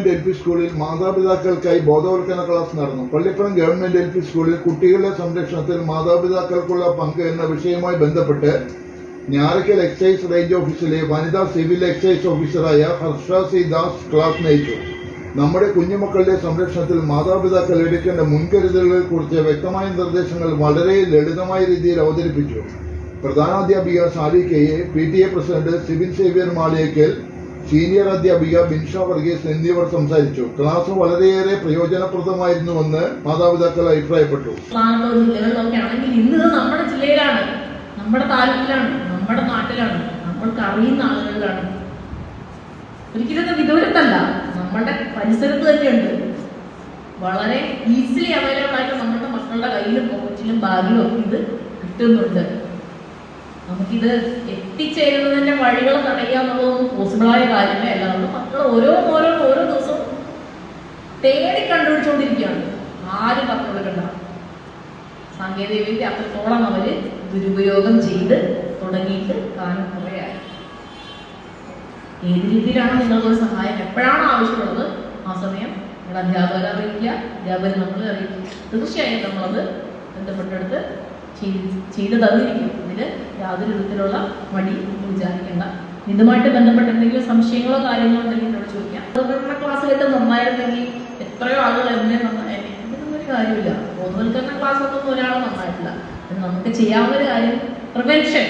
Government LP സ്കൂളിൽ മാതാപിതാക്കൾക്കായി ബോധവൽക്കരണ class നടന്നു. പള്ളിപ്പുറം ഗവൺമെന്റ് LP സ്കൂളിൽ കുട്ടികളുടെ സംരക്ഷണത്തിൽ മാതാപിതാക്കൾക്കുള്ള പങ്ക് എന്ന വിഷയവുമായി ബന്ധപ്പെട്ട് ഞാറയ്ക്കൽ എക്സൈസ് റേഞ്ച് ഓഫീസിലെ വനിതാ സിവിൽ എക്സൈസ് ഓഫീസറായ ഹർഷ സി ദാസ് ക്ലാസ് നയിച്ചു. നമ്മുടെ കുഞ്ഞുമക്കളുടെ സംരക്ഷണത്തിൽ മാതാപിതാക്കൾ എടുക്കേണ്ട മുൻകരുതലുകളെ കുറിച്ച് വ്യക്തമായ നിർദ്ദേശങ്ങൾ വളരെ ലളിതമായ രീതിയിൽ അവതരിപ്പിച്ചു. പ്രധാനാധ്യാപിക Sali K A, PTA president Civil Xavier Maliyekkal, senior അധ്യാപിക ബിൻഷ വർഗീസ് എന്നിവർ സംസാരിച്ചു. ക്ലാസ് വളരെയേറെ പ്രയോജനപ്രദമായിരുന്നുവെന്ന് മാതാപിതാക്കൾ അഭിപ്രായപ്പെട്ടു. ഇന്ന് നമ്മുടെ ജില്ലയിലാണ്, നമ്മുടെ താലൂക്കിലാണ്, നമ്മുടെ നാട്ടിലാണ്, നമ്മൾക്ക് അറിയുന്ന ആളുകളിലാണ്. ഒരിക്കലും വിദൂരത്തല്ല, നമ്മുടെ പരിസരത്ത് തന്നെയുണ്ട്. വളരെ ഈസിലി അവൈലബിൾ ആയിട്ട് നമ്മുടെ മക്കളുടെ കയ്യിലും പോക്കറ്റിലും ബാഗിലും ഒക്കെ ഇത് കിട്ടുന്നുണ്ട്. നമുക്കിത് എത്തിച്ചേരുന്നതിന്റെ വഴികൾ തടയുക എന്നുള്ളതൊന്നും പോസിബിളായ കാര്യമേ അല്ല. നമ്മുടെ മക്കൾ ഓരോ ദിവസവും തേടി കണ്ടുപിടിച്ചുകൊണ്ടിരിക്കുകയാണ്. ആരും പറഞ്ഞു കൊടുക്കണ്ട. സാങ്കേതിക വിദ്യ അത്രത്തോളം അവര് ദുരുപയോഗം ചെയ്ത് തുടങ്ങിയിട്ട് കാലം കുറയായി. ഏത് രീതിയിലാണ് നിങ്ങൾക്കൊരു സഹായം എപ്പോഴാണ് ആവശ്യമുള്ളത് ആ സമയം നിങ്ങളുടെ അധ്യാപകരെ അറിയിക്കുക, അധ്യാപകർ നമ്മളെ അറിയിക്കുക. തീർച്ചയായും നമ്മളത് ബന്ധപ്പെട്ടെടുത്ത് ചെയ്ത് തന്നിരിക്കും. ഇതിന് യാതൊരു വിധത്തിലുള്ള മടി വിചാരിക്കേണ്ട. ഇതുമായിട്ട് ബന്ധപ്പെട്ട എന്തെങ്കിലും സംശയങ്ങളോ കാര്യങ്ങളോ ഉണ്ടെങ്കിൽ എന്നോട് ചോദിക്കാം. ബോധവൽക്കരണ ക്ലാസ്സിലൊക്കെ നന്നായിരുന്നെങ്കിൽ എത്രയോ ആളുകൾ എന്നെ ഇതിനൊന്നും ഒരു കാര്യമില്ല. ബോധവൽക്കരണ ക്ലാസ് ഒന്നും ഒരാൾ നന്നായിട്ടില്ല. നമുക്ക് ചെയ്യാവുന്ന ഒരു കാര്യം പ്രിവെൻഷൻ.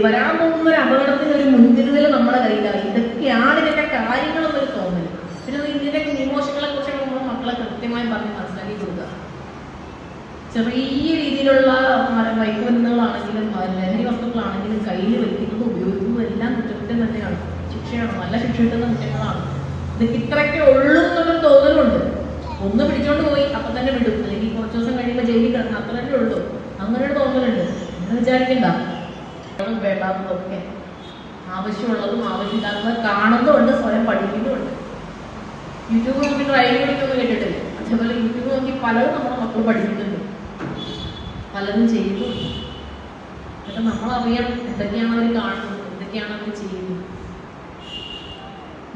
വരാൻ പോകുന്ന ഒരു അപകടത്തിന് ഒരു മുൻകരുതൽ നമ്മുടെ കയ്യിലാണ്. ഇതൊക്കെയാണ് ഇതിന്റെ കാര്യങ്ങളെന്നൊരു തോന്നല്. പിന്നെ ഇതിന്റെ ഇമോഷങ്ങളെ കുറിച്ചൊക്കെ നമ്മൾ മക്കളെ കൃത്യമായി പറഞ്ഞ് മനസ്സിലാക്കി കൊടുക്കുക. ചെറിയ രീതിയിലുള്ള മയക്കുമരുന്നുകളാണെങ്കിലും ലഹരി വസ്തുക്കളാണെങ്കിലും കയ്യിൽ വെക്കുന്നതും ഉപയോഗിക്കുന്നതും എല്ലാം കുറ്റകുറ്റം തന്നെയാണ്. ശിക്ഷയാണ്, നല്ല ശിക്ഷ കിട്ടുന്ന കുറ്റങ്ങളാണ്. ഇതൊക്കെ ഇത്രയൊക്കെ ഉള്ളൂ എന്നൊരു തോന്നലുണ്ട്. ഒന്ന് പിടിച്ചോണ്ട് പോയി അപ്പൊ തന്നെ വിടും, അല്ലെങ്കിൽ കുറച്ച് ദിവസം കഴിയുമ്പോൾ ജയിലിൽ കിടക്കണം, അത്ര തന്നെ ഉള്ളൂ. അങ്ങനെ ഒരു തോന്നലുണ്ട്. എന്ന് വിചാരിക്കണ്ട. വേണ്ടാത്തതൊക്കെ ആവശ്യമുള്ളതും ആവശ്യമില്ലാത്തതും കാണുന്നുമുണ്ട്, സ്വയം പഠിക്കുന്നുമുണ്ട്. യൂട്യൂബ് നോക്കി ഡ്രൈവിംഗ് പഠിക്കൊന്നും കേട്ടിട്ടില്ല. അതേപോലെ യൂട്യൂബ് നോക്കി പലതും നമ്മുടെ മക്കൾ പഠിക്കുന്നുണ്ട്, പലതും ചെയ്യുന്നുണ്ട്. അതൊക്കെ നമ്മളറിയണം എന്തൊക്കെയാണ് അവർ കാണുന്നത്, എന്തൊക്കെയാണ് അവർ ചെയ്യുന്നത്.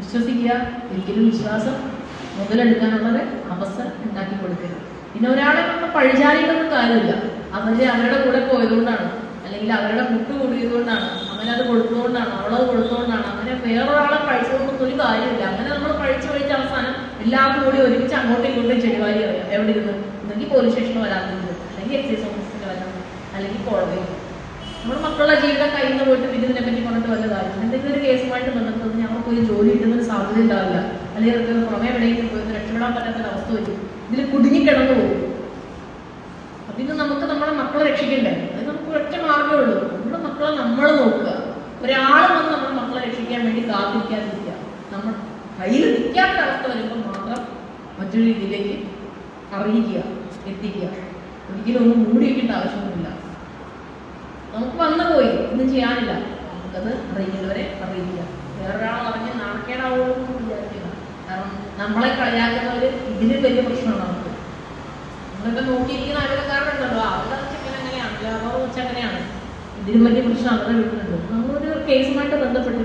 വിശ്വസിക്കുക. ഒരിക്കലും വിശ്വാസം മുതലെടുക്കാനുള്ളത് അവസരം ഉണ്ടാക്കി കൊടുക്കരുത്. പിന്നെ ഒരാളെ നമ്മൾ പഴിചാരിയിട്ടൊന്നും കാര്യമില്ല. അവരുടെ കൂടെ പോയതുകൊണ്ടാണ്, അല്ലെങ്കിൽ അവരുടെ മുട്ട് കൂടിയതുകൊണ്ടാണ്, അവനത് കൊടുത്തതുകൊണ്ടാണ്, അവളത് കൊടുത്തതുകൊണ്ടാണ്, അങ്ങനെ വേറൊരാളെ പഴിച്ചതുകൊണ്ടൊന്നും ഒരു കാര്യമില്ല. അങ്ങനെ നമ്മൾ പഴിച്ച് അവസാനം എല്ലാവർക്കും കൂടി ഒരുമിച്ച് അങ്ങോട്ടും ഇങ്ങോട്ടും ചെടിവാരി അറിയാം. എവിടെ ഇരുന്ന് ഒന്നെങ്കിൽ പോലീസ് സ്റ്റേഷനിൽ വരാറുണ്ട്, അല്ലെങ്കിൽ എക്സൈസ് ഓഫീസിൽ വരാം, അല്ലെങ്കിൽ കോടതി. നമ്മുടെ മക്കളുടെ ജീവിതം കയ്യിൽ നിന്ന് പോയിട്ട് പിന്നെ ഇതിനെപ്പറ്റി പറഞ്ഞിട്ട് വല്ല കാര്യം. എന്തെങ്കിലും ഒരു കേസുമായിട്ട് ബന്ധപ്പെട്ട് ഞങ്ങൾക്ക് ഒരു ജോലി കിട്ടുന്നൊരു സാധ്യത ഉണ്ടാവില്ല, അല്ലെങ്കിൽ പുറമെ എവിടെയെങ്കിലും പോയി രക്ഷപ്പെടാൻ പറ്റാത്തൊരവസ്ഥ വരും. ഇതിൽ കുടുങ്ങിക്കിടന്നു പോകും. അതിന് നമുക്ക് നമ്മുടെ മക്കളെ രക്ഷിക്കണ്ടേ? അത് നമുക്ക് ഒറ്റ മാർഗ്ഗമേ ഉള്ളൂ. നമ്മുടെ മക്കളെ നമ്മൾ നോക്കുക. ഒരാൾ വന്ന് നമ്മുടെ മക്കളെ രക്ഷിക്കാൻ വേണ്ടി കാത്തിരിക്കാതിരിക്കുക. നമ്മൾ കയ്യിൽ നിൽക്കാത്തൊരവസ്ഥ വരുമ്പോൾ മാത്രം മറ്റൊരു രീതിയിലേക്ക് അറിയിക്കുക, എത്തിക്കുക. ഒരിക്കലും ഒന്നും മൂടി വയ്ക്കേണ്ട ആവശ്യമൊന്നുമില്ല. നമുക്ക് വന്നു പോയി, ഒന്നും ചെയ്യാനില്ല. നമുക്കത് അറിയിക്കുന്നവരെ അറിയിക്കുക. വേറൊരാൾ അറിഞ്ഞ് നാണക്കേടാവുമെന്ന് വിചാരിക്കുക. കാരണം നമ്മളെ കളിയാക്കുന്നവർ ഇതിന് വലിയ പ്രശ്നമാണ് നമുക്ക്. നമ്മളൊക്കെ നോക്കിയിരിക്കുന്ന അയൽക്കാരുണ്ടല്ലോ, അവരുടെ ചെക്കൻ അങ്ങനെയാണ്, അവരുടെ ചെക്കനെയാണ്, ഇതിനും വലിയ പ്രശ്നം അവരുടെ വീട്ടിലുണ്ട്. നമ്മളൊരു കേസുമായിട്ട് ബന്ധപ്പെട്ട്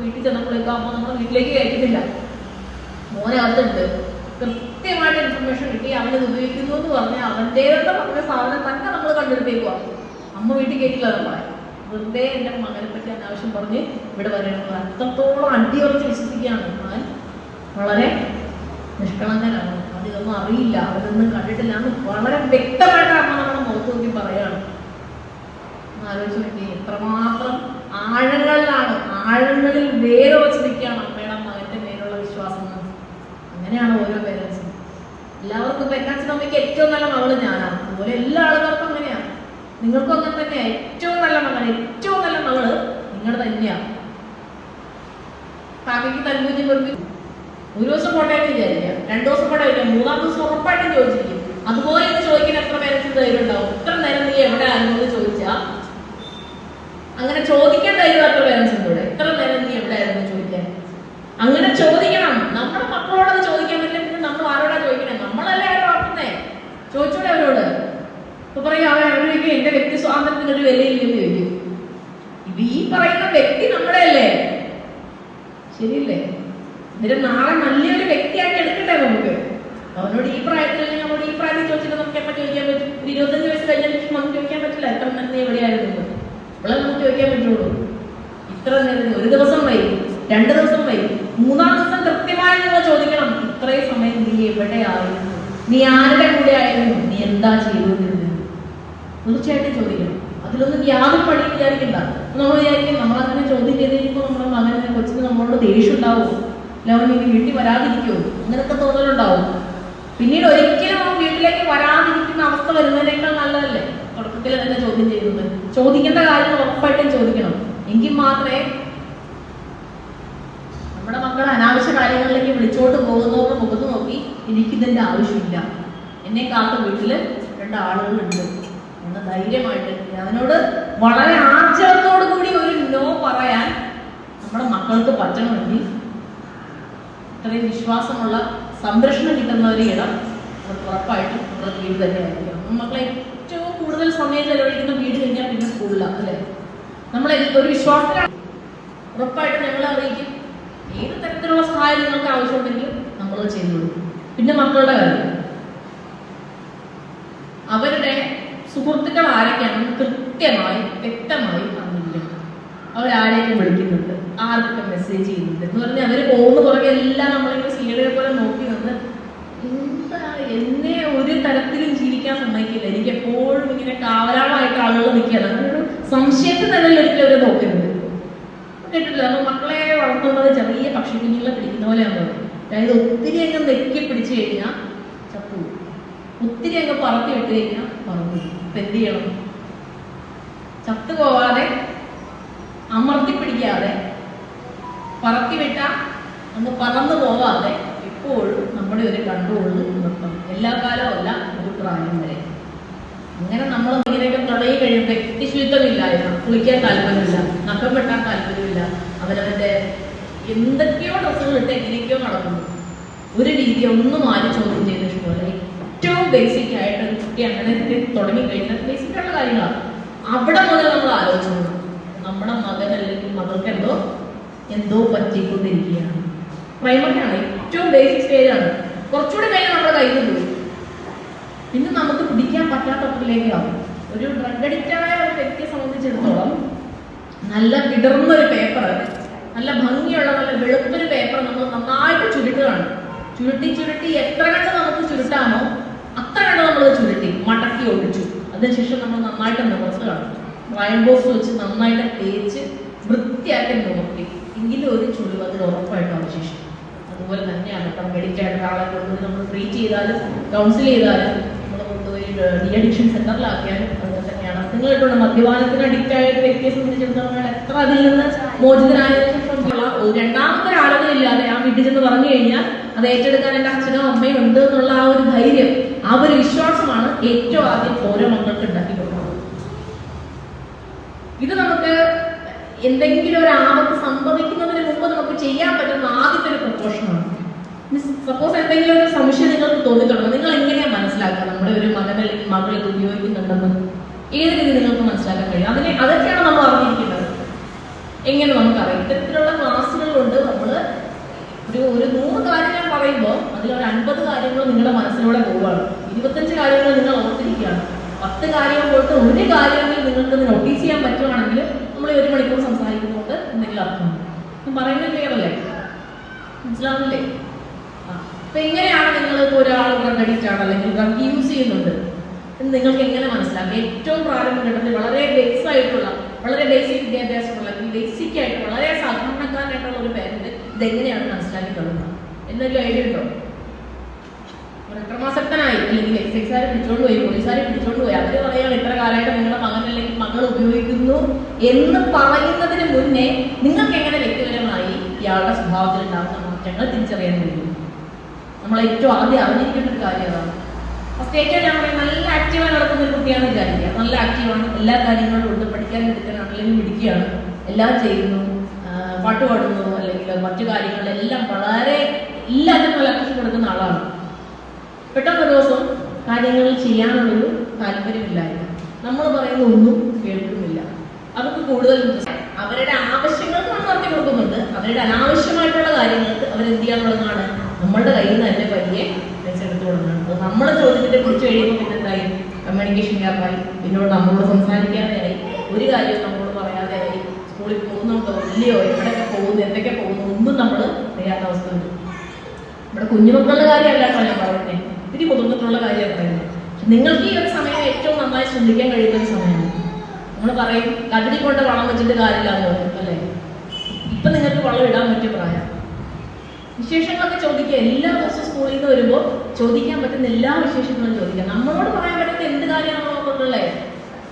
വീട്ടിൽ ചെന്നപ്പോഴേക്കും അമ്മ നമ്മുടെ വീട്ടിലേക്ക് കയറ്റുന്നില്ല. മോനെ അതുണ്ട്, കൃത്യമായിട്ട് ഇൻഫർമേഷൻ കിട്ടി, അവനത് ഉപയോഗിക്കുന്നു എന്ന് പറഞ്ഞാൽ അവൻ്റേതായിട്ട് പറഞ്ഞ സാധനം തന്നെ നമ്മൾ കണ്ടെടുത്തേക്കുക. അമ്മ വീട്ടിൽ കയറ്റില്ല നമ്മളെ. വെറുതെ എൻ്റെ മകനെ പറ്റി അനാവശ്യം പറഞ്ഞ് ഇവിടെ വരണമെന്ന് അത്രത്തോളം അടിയുറച്ച് വിശ്വസിക്കുകയാണ്. ഞാൻ വളരെ നിഷ്കളങ്കനാണ്, അതിതൊന്നും അറിയില്ല, അവരൊന്നും കണ്ടിട്ടില്ല എന്ന് വളരെ വ്യക്തമായിട്ട് അമ്മ നമ്മുടെ മുഖത്ത് നോക്കി പറയാണ്. ആലോചിച്ച് നോക്കി എത്രമാത്രം ആഴങ്ങളിൽ വേരുറച്ച് നിൽക്കുകയാണ് അമ്മയുടെ മകന്റെ മേലുള്ള വിശ്വാസം. അങ്ങനെയാണ് ഓരോ പേരൻസും. എല്ലാവർക്കും പെണ്ണാച്ചൻ അമ്മയ്ക്ക് ഏറ്റവും നല്ല മകള് ഞാനാണ്. അതുപോലെ എല്ലാ ആളുകൾക്കും അങ്ങനെയാണ്. നിങ്ങൾക്കും അങ്ങനെ തന്നെയാണ്. ഏറ്റവും നല്ല മകൻ, ഏറ്റവും നല്ല മകള് നിങ്ങൾ തന്നെയാണ്. കാക്കയ്ക്ക് തൽമൂഞ്ഞി വെറുതെ ഒരു ദിവസം പോട്ടെ എന്ന് വിചാരിക്കാം, 2 ദിവസം പോട്ടെ വരില്ല, 3-ാം ദിവസം ഉറപ്പായിട്ടും ചോദിച്ചിരിക്കും. അതുപോലെ ഇത് ചോദിക്കാൻ എത്ര പേരൻസിന് ധൈര്യം ഉണ്ടാവും? ഇത്ര നേരം നീ എവിടെ ആയിരുന്നു ചോദിച്ചാൽ അങ്ങനെ ചോദിക്കാൻ ധൈര്യം എത്ര പേരൻസിൻ്റെ കൂടെ? എത്ര നേരം നീ എവിടെ ആയിരുന്നു ചോദിക്കാൻ? അങ്ങനെ ചോദിക്കണം. നമ്മുടെ മക്കളോടത് ചോദിക്കാൻ പറ്റില്ല. പിന്നെ നമ്മൾ ആരോടാ ചോദിക്കണേ? നമ്മളല്ലേ അവരെ വളർത്തുന്നേ. ചോദിച്ചോടെ അവരോട്. ഇപ്പൊ പറയും അവരൊക്കെ എന്റെ വ്യക്തി സ്വാതന്ത്ര്യത്തിനൊരു വിലയില്ലെന്ന് ചോദിക്കും. ഈ പറയുന്ന വ്യക്തി നമ്മുടെ അല്ലേ? ശരിയല്ലേ? എന്നിട്ട് നാളെ നല്ലൊരു വ്യക്തിയാക്കി എടുക്കട്ടെ നമുക്ക്. അവനോട് ഈ പ്രായത്തിൽ അല്ലെങ്കിൽ നമ്മളോട് ഈ പ്രായത്തിൽ ചോദിച്ചിട്ട് നമുക്ക് എപ്പോൾ ചോദിക്കാൻ പറ്റും? ഒരു 25 വയസ്സ് കഴിഞ്ഞ ശേഷം നമുക്ക് ചോദിക്കാൻ പറ്റില്ല എത്ര നന്ദി എവിടെയായിരുന്നു. അവളെ നമുക്ക് ചോദിക്കാൻ പറ്റുള്ളൂ. ഇത്ര നേരം, ഒരു ദിവസം വൈകി, 2 ദിവസം വൈകി, 3-ാം ദിവസം കൃത്യമായി നിങ്ങൾ ചോദിക്കണം, ഇത്രയും സമയം നീ എവിടെയായിരുന്നു, നീ ആരുടെ കൂടെ ആയിരുന്നു, നീ എന്താ ചെയ്തുകൊണ്ടിരുന്നത്? തീർച്ചയായിട്ടും ചോദിക്കണം. അതിലൊന്നും യാതൊരു പണി വിചാരിക്കണ്ട. നമ്മൾ വിചാരിക്കും നമ്മളങ്ങനെ ചോദ്യം ചെയ്ത് കഴിയുമ്പോൾ നമ്മുടെ മകനെ കൊച്ചിന് നമ്മളോട് ദേഷ്യം ഉണ്ടാവും, അവൻ ഇനി വീട്ടിൽ വരാതിരിക്കുമോ, അങ്ങനത്തെ തോന്നലുണ്ടാവും. പിന്നീട് ഒരിക്കലും അവൻ വീട്ടിലേക്ക് വരാതിരിക്കുന്ന അവസ്ഥ വരുന്നതിനേക്കാൾ നല്ലതല്ലേ തുടക്കത്തിൽ തന്നെ ചോദ്യം ചെയ്യുന്നത്? ചോദിക്കേണ്ട കാര്യങ്ങൾ ഉറപ്പായിട്ടും ചോദിക്കണം. എങ്കിൽ മാത്രമേ നമ്മുടെ മക്കൾ അനാവശ്യ കാര്യങ്ങളിലേക്ക് വിളിച്ചോട്ട് പോകുന്നവരുടെ മുഖത്ത് നോക്കി എനിക്കിതിന്റെ ആവശ്യമില്ല, എന്നെ കാത്ത വീട്ടില് 2 ആളുകളുണ്ട് എന്ന് ധൈര്യമായിട്ട് അതിനോട് വളരെ ആർജവത്തോടു കൂടി ഒരു നോ പറയാൻ നമ്മുടെ മക്കൾക്ക് പറ്റണമെങ്കിൽ ഇത്രയും വിശ്വാസമുള്ള സംരക്ഷണം കിട്ടുന്ന ഒരു ഇടം ഉറപ്പായിട്ടും നമ്മുടെ വീട് തന്നെയായിരിക്കും. മക്കളെ ഏറ്റവും കൂടുതൽ സമയം ചെലവഴിക്കുന്ന വീട് കഴിഞ്ഞാൽ പിന്നെ സ്കൂളിലാണ് അല്ലേ? നമ്മൾ ഒരു വിശ്വാസത്തിലാണ്. ഉറപ്പായിട്ടും ഞങ്ങളെ അറിയിക്കും. ഏത് തരത്തിലുള്ള സഹായം നിങ്ങൾക്ക് ആവശ്യമുണ്ടെങ്കിലും നമ്മൾ ചെയ്തു കൊടുക്കും. പിന്നെ മക്കളുടെ കാര്യം, അവരുടെ സുഹൃത്തുക്കൾ ആരൊക്കെയാണെന്ന് കൃത്യമായി വ്യക്തമായി അറിയില്ല. അവരാരെയൊക്കെ വിളിക്കുന്നുണ്ട്, ആർക്കൊക്കെ മെസ്സേജ് ചെയ്യുന്നുണ്ട് എന്ന് പറഞ്ഞാൽ അവർ പോകുന്ന പുറകെ എല്ലാം നമ്മളിങ്ങനെ സീഡിയെ പോലെ നോക്കി നിന്ന് എന്താ എന്നെ ഒരു തരത്തിലും ജീവിക്കാൻ സമ്മതിക്കില്ല, എനിക്ക് എപ്പോഴും ഇങ്ങനെ കാവലാളായിട്ട് ആളുകൾ നിൽക്കുകയാണ്. അങ്ങനൊരു സംശയത്തിൽ തന്നെ ഒരിക്കലും അവർ നോക്കരുത്. കേട്ടിട്ടില്ല, നമ്മൾ മക്കളെ വളർത്തുന്നത് ചെറിയ പക്ഷിക്കുഞ്ഞുങ്ങളെ പിടിക്കുന്ന പോലെയാണ്. അതായത് ഒത്തിരി അങ്ങ് നെക്കി പിടിച്ചു കഴിഞ്ഞാൽ ചത്തു, ഒത്തിരി അങ്ങ് പറത്തി വിട്ട് കഴിഞ്ഞാൽ പറന്നു. ഇപ്പൊ എന്ത് ചെയ്യണം? ചത്തു പോവാതെ, അമർത്തി പിടിക്കാതെ, പറത്തി വിട്ട അങ്ങ് പറന്നു പോവാതെ എപ്പോഴും നമ്മുടെ ഒരു കൺട്രോളിൽ നിർത്തണം. എല്ലാ കാലവും അല്ല, ഒരു പ്രായം വരെ. അങ്ങനെ നമ്മൾ ഇങ്ങനെയൊക്കെ തുടങ്ങി കഴിയുമ്പോൾ വ്യക്തിശുദ്ധമില്ലായ്മ, കുളിക്കാൻ താല്പര്യമില്ല, നഖം വെട്ടാൻ താല്പര്യമില്ല, അവരവന്റെ എന്തൊക്കെയോ ഡ്രസ്സുകൾ ഇട്ട് എങ്ങനെയൊക്കെയോ നടക്കുന്നു. ഒരു രീതി ഒന്നും ആരും ചോദ്യം ചെയ്ത് ഇഷ്ടമല്ല. ഏറ്റവും ബേസിക് ആയിട്ട് ഒരു കുട്ടി അങ്ങനെ തുടങ്ങിക്കഴിഞ്ഞാൽ ബേസിക്കായിട്ടുള്ള കാര്യങ്ങളാണ്. അവിടെ മുതൽ നമ്മൾ ആലോചിച്ചു നമ്മുടെ മകൻ അല്ലെങ്കിൽ മകൾക്ക് എന്തോ പറ്റിക്കൊണ്ടിരിക്കുകയാണ്. പ്രൈമറിയാണ്, ഏറ്റവും ബേസിക് സ്റ്റേജാണ്. കുറച്ചുകൂടി കഴിഞ്ഞാൽ നമ്മുടെ കയ്യിൽ പോയി പിന്നെ നമുക്ക് പിടിക്കാൻ പറ്റാത്തതിലേക്കാവും. ഒരു ഡ്രഗ് അഡിക്റ്റായ ഒരു വ്യക്തിയെ സംബന്ധിച്ചിടത്തോളം നല്ല വിടർന്നൊരു പേപ്പർ, നല്ല ഭംഗിയുള്ള നല്ല വെളുപ്പൊരു പേപ്പർ നമ്മൾ നന്നായിട്ട് ചുരുട്ടുകയാണ്. ചുരുട്ടി എത്ര കണ്ട് നമുക്ക് ചുരുട്ടാമോ അത്ര കണ്ട് നമ്മൾ ചുരുട്ടി മടക്കി ഒഴിച്ചു. അതിനുശേഷം നമ്മൾ നന്നായിട്ട് നിവർത്തുകയാണ്. ഡ്രൈ ബോക്സ് വെച്ച് നന്നായിട്ട് തേച്ച് വൃത്തിയാക്കി നിവർത്തി എങ്കിലും ഒരു ചുളിവ് അതിൽ ഉറപ്പായിട്ടും അവശേഷിക്കും. അതുപോലെ തന്നെയാണ് ഡ്രഗ് അഡിക്റ്റ് ആയിട്ടുള്ള ആളെ കൊണ്ടുപോയി നമ്മൾ ട്രീറ്റ് ചെയ്താലും കൗൺസിൽ ചെയ്താലും നമ്മൾ കൊണ്ടുപോയി ഡി അഡിക്ഷൻ സെന്ററിലാക്കിയാലും അതുപോലെ തന്നെയാണ്. നിങ്ങളിട്ടുള്ള മദ്യപാനത്തിന് അഡിക്റ്റ് ആയ ഒരു വ്യക്തിയെ സംബന്ധിച്ചിടത്തോളം എത്ര അതിൽ നിന്ന് മോചിതനായതിനു ശേഷം രണ്ടാമത്തെ ഒരാളുകളില്ലാതെ ആ വീട്ടിൽ ചെന്ന് പറഞ്ഞു കഴിഞ്ഞാൽ അത് ഏറ്റെടുക്കാൻ എൻ്റെ അച്ഛനോ അമ്മയോ ഉണ്ട് എന്നുള്ള ആ ഒരു ധൈര്യം, ആ ഒരു വിശ്വാസമാണ് ഏറ്റവും ആദ്യം ഓരോ മക്കൾക്ക് ഉണ്ടാക്കി കൊടുക്കുന്നത്. ഇത് നമുക്ക് എന്തെങ്കിലും ഒരു ആപത്ത് സംഭവിക്കുന്നതിന് മുമ്പ് നമുക്ക് ചെയ്യാൻ പറ്റുന്ന ആദ്യത്തെ ഒരു പ്രിക്കോഷനാണ്. സപ്പോസ് എന്തെങ്കിലും ഒരു സംശയം നിങ്ങൾക്ക് തോന്നിത്തുടങ്ങും, നിങ്ങൾ എങ്ങനെയാ മനസ്സിലാക്കുക നമ്മുടെ ഒരു മകൻ അല്ലെങ്കിൽ മകൾ ഇത് ഉപയോഗിക്കുന്നുണ്ടെന്ന്? ഏത് രീതി നിങ്ങൾക്ക് മനസ്സിലാക്കാൻ കഴിയും? അതൊക്കെയാണ് നമ്മൾ അറിഞ്ഞിരിക്കുന്നത്. എങ്ങനെ നമുക്കറിയാം? ഇത്തരത്തിലുള്ള ക്ലാസ്സുകൾ കൊണ്ട് നമ്മൾ ഒരു 100 കാര്യങ്ങൾ പറയുമ്പോൾ അതിലൊരു 50 കാര്യങ്ങൾ നിങ്ങളുടെ മനസ്സിലൂടെ പോവുകയാണ്. 25 കാര്യങ്ങൾ നിങ്ങൾ ഓർത്തിരിക്കുകയാണ്. 10 കാര്യങ്ങൾ പോയിട്ട് ഒരു കാര്യമെങ്കിൽ നിങ്ങൾക്ക് നോട്ടീസ് ചെയ്യാൻ പറ്റുവാണെങ്കിൽ നമ്മൾ 1 മണിക്കൂർ സംസാരിക്കുന്നതുകൊണ്ട് എന്തെങ്കിലും അർത്ഥമുണ്ട്. പറയുന്നത് ക്ലിയറല്ലേ? മനസ്സിലാവുന്നില്ലേ? അപ്പൊ എങ്ങനെയാണ് നിങ്ങൾ ഇപ്പോൾ ഒരാൾ ഡ്രഗ് അഡിക്റ്റ് ആണ് അല്ലെങ്കിൽ ഡ്രഗ് യൂസ് ചെയ്യുന്നുണ്ട് എന്ന് നിങ്ങൾക്ക് എങ്ങനെ മനസ്സിലാക്കാം? ഏറ്റവും പ്രാരംഭഘട്ടത്തിൽ വളരെ ബേസ് ആയിട്ടുള്ള, വളരെ ബേസിക് വിദ്യാഭ്യാസമുള്ള, ബേസിക് ആയിട്ട് വളരെ സാധാരണക്കാരായിട്ടുള്ള ഒരു പേരന്റ് ഇതെങ്ങനെയാണ് മനസ്സിലാക്കി തുടങ്ങുന്നത് എന്നൊരു ഐഡിയ ഉണ്ടോ? ഒരു അക്രമാസക്തനായി അല്ലെങ്കിൽ എക്സൈസുകാർ പിടിച്ചോണ്ട് പോയി, പോലീസുകാരെ പിടിച്ചോണ്ട് പോയി, അവര് പറയുകയാണ് ഇത്ര കാലമായിട്ട് നിങ്ങളുടെ മകൻ അല്ലെങ്കിൽ മകൾ ഉപയോഗിക്കുന്നു എന്ന് പറയുന്നതിന് മുന്നേ നിങ്ങൾക്ക് എങ്ങനെ വ്യക്തിപരമായി ഇയാളുടെ സ്വഭാവത്തിൽ ഉണ്ടാകുന്ന മാറ്റങ്ങൾ തിരിച്ചറിയാൻ കഴിയും? നമ്മൾ ഏറ്റവും ആദ്യം അറിഞ്ഞിരിക്കേണ്ട ഒരു കാര്യം അതാണ്. ഫസ്റ്റ് ഏറ്റവും ഞാൻ പറയും, നല്ല ആക്റ്റീവായി നടക്കുന്ന ഒരു കുട്ടിയാണ് വിചാരിക്കുക. നല്ല ആക്റ്റീവാണ്, എല്ലാ കാര്യങ്ങളും ഉണ്ട്, പഠിക്കാൻ എടുക്കാനാണ് അല്ലെങ്കിൽ പിടിക്കുകയാണ്, എല്ലാം ചെയ്യുന്നു, പാട്ട് പാടുന്നു അല്ലെങ്കിൽ മറ്റു കാര്യങ്ങളിലെല്ലാം വളരെ എല്ലാത്തിനും നല്ല അക്ഷൻ കൊടുക്കുന്ന ആളാണ്. പെട്ടെന്ന് ദിവസം കാര്യങ്ങൾ ചെയ്യാനുള്ളൊരു താല്പര്യമില്ലായിരുന്നു, നമ്മൾ പറയുന്ന ഒന്നും കേൾക്കുന്നില്ല, അവർക്ക് കൂടുതൽ അവരുടെ ആവശ്യങ്ങൾക്ക് നമ്മൾ നടത്തി കൊടുക്കുന്നുണ്ട്, അവരുടെ അനാവശ്യമായിട്ടുള്ള കാര്യങ്ങൾക്ക് അവരെന്ത് ചെയ്യാനുള്ളതാണ്, നമ്മളുടെ കയ്യിൽ നിന്ന് തന്നെ പയ്യെ പൈസ എടുത്തു കൊടുക്കണം. അത് നമ്മളെ ചോദ്യത്തിന്റെ കുറിച്ച് കഴിയുമ്പോൾ പിന്നെ എന്തായി, കമ്മ്യൂണിക്കേഷൻ ഗ്യാപ്പായി, പിന്നോട് നമ്മളോട് സംസാരിക്കാതെയായി, ഒരു കാര്യവും നമ്മളോട് പറയാതെയായി, സ്കൂളിൽ പോകുന്നുണ്ടോ ഇല്ലയോ, എവിടെയൊക്കെ പോകുന്നു, എന്തൊക്കെ പോകുന്നു ഒന്നും നമ്മൾ അറിയാത്ത അവസ്ഥ വരും. നമ്മുടെ കുഞ്ഞുമക്കളുടെ കാര്യമല്ല ഞാൻ പറയുന്നത്, ഇത്തിരി മുതിർന്നിട്ടുള്ള കാര്യമാണ് പറയുന്നത്. നിങ്ങൾക്ക് ഈ ഒരു സമയം ഏറ്റവും നന്നായി ശ്രദ്ധിക്കാൻ കഴിയുന്ന ഒരു സമയമാണ്. നമ്മൾ പറയും കതിരി കൊണ്ട് വളം വെച്ചിട്ട് കാര്യമില്ലാന്ന് പറയും അല്ലേ. ഇപ്പൊ നിങ്ങൾക്ക് വളം ഇടാൻ പറ്റിയ പ്രായം. വിശേഷങ്ങളൊക്കെ ചോദിക്കുക, എല്ലാ ദിവസവും സ്കൂളിൽ നിന്ന് വരുമ്പോൾ ചോദിക്കാൻ പറ്റുന്ന എല്ലാ വിശേഷങ്ങളും ചോദിക്കാം. നമ്മളോട് പറയാൻ പറ്റുന്ന എന്ത് കാര്യമാണ് നമ്മളോടുള്ളേ.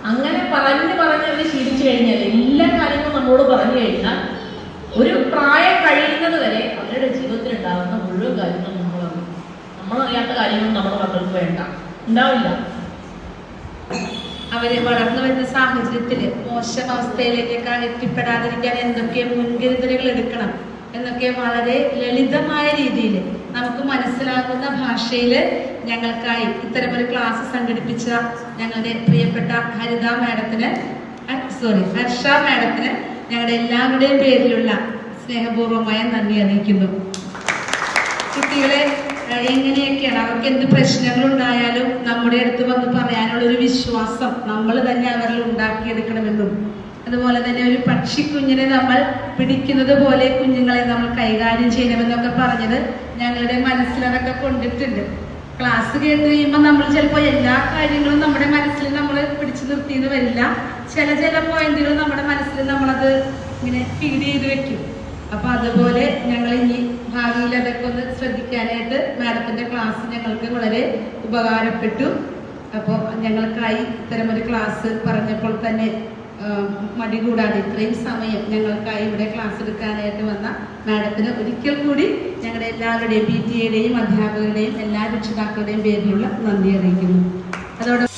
അങ്ങനെ പറഞ്ഞ് അവർ ശീലിച്ചു കഴിഞ്ഞാൽ എല്ലാ കാര്യങ്ങളും നമ്മളോട് പറഞ്ഞു കഴിഞ്ഞാൽ ഒരു പ്രായം കഴിയുന്നത് വരെ അവരുടെ ജീവിതത്തിൽ ഉണ്ടാകുന്ന മുഴുവൻ കാര്യങ്ങളും നമ്മളറിയാത്ത കാര്യങ്ങൾ നമ്മുടെ മക്കൾക്ക് വേണ്ട ഉണ്ടാവില്ല. അവര് വളർന്നു വരുന്ന സാഹചര്യത്തില് മോശം അവസ്ഥയിലേക്കൊക്കെ എത്തിപ്പെടാതിരിക്കാൻ എന്തൊക്കെ മുൻകരുതലുകൾ എടുക്കണം എന്നൊക്കെ വളരെ ലളിതമായ രീതിയിൽ നമുക്ക് മനസ്സിലാകുന്ന ഭാഷയിൽ ഞങ്ങൾക്കായി ഇത്തരമൊരു ക്ലാസ് സംഘടിപ്പിച്ച ഞങ്ങളുടെ പ്രിയപ്പെട്ട ഹർഷ മാഡത്തിന് ഞങ്ങളുടെ എല്ലാവരുടെയും പേരിലുള്ള സ്നേഹപൂർവമായ നന്ദി അറിയിക്കുന്നു. കുട്ടികളെ എങ്ങനെയൊക്കെയാണ്, അവർക്ക് എന്ത് പ്രശ്നങ്ങളുണ്ടായാലും നമ്മുടെ അടുത്ത് വന്ന് പറയാനുള്ളൊരു വിശ്വാസം നമ്മൾ തന്നെ അവരിൽ ഉണ്ടാക്കിയെടുക്കണമെന്നും, അതുപോലെ തന്നെ ഒരു പക്ഷിക്കുഞ്ഞിനെ നമ്മൾ പിടിക്കുന്നത് പോലെ കുഞ്ഞുങ്ങളെ നമ്മൾ കൈകാര്യം ചെയ്യണമെന്നൊക്കെ പറഞ്ഞത് ഞങ്ങളുടെ മനസ്സിലതൊക്കെ കൊണ്ടിട്ടുണ്ട്. ക്ലാസ് കേട്ട് കഴിയുമ്പോൾ നമ്മൾ ചിലപ്പോൾ എല്ലാ കാര്യങ്ങളും നമ്മുടെ മനസ്സിൽ നമ്മൾ പിടിച്ചു നിർത്തിയെന്ന് വരില്ല. ചില പോയിന്റുകൾ നമ്മുടെ മനസ്സിൽ നമ്മളത് ഇങ്ങനെ ഫീഡ് ചെയ്ത് വെക്കും. അപ്പൊ അതുപോലെ ഞങ്ങൾ ഇനി ഭാവിയിൽ അതൊക്കെ ഒന്ന് ശ്രദ്ധിക്കാനായിട്ട് മാഡത്തിന്റെ ക്ലാസ് ഞങ്ങൾക്ക് വളരെ ഉപകാരപ്പെട്ടു. അപ്പോൾ ഞങ്ങൾക്കായി ഇത്തരമൊരു ക്ലാസ് പറഞ്ഞപ്പോൾ തന്നെ മടി കൂടാതെ ഇത്രയും സമയം ഞങ്ങൾക്കായി ഇവിടെ ക്ലാസ് എടുക്കാനായിട്ട് വന്ന മാഡത്തിന് ഒരിക്കൽ കൂടി ഞങ്ങളുടെ എല്ലാവരുടെയും PTA യുടെയും അധ്യാപകരുടെയും എല്ലാ രക്ഷിതാക്കളുടെയും പേരിലുള്ള നന്ദി അറിയിക്കുന്നു. അതോടൊപ്പം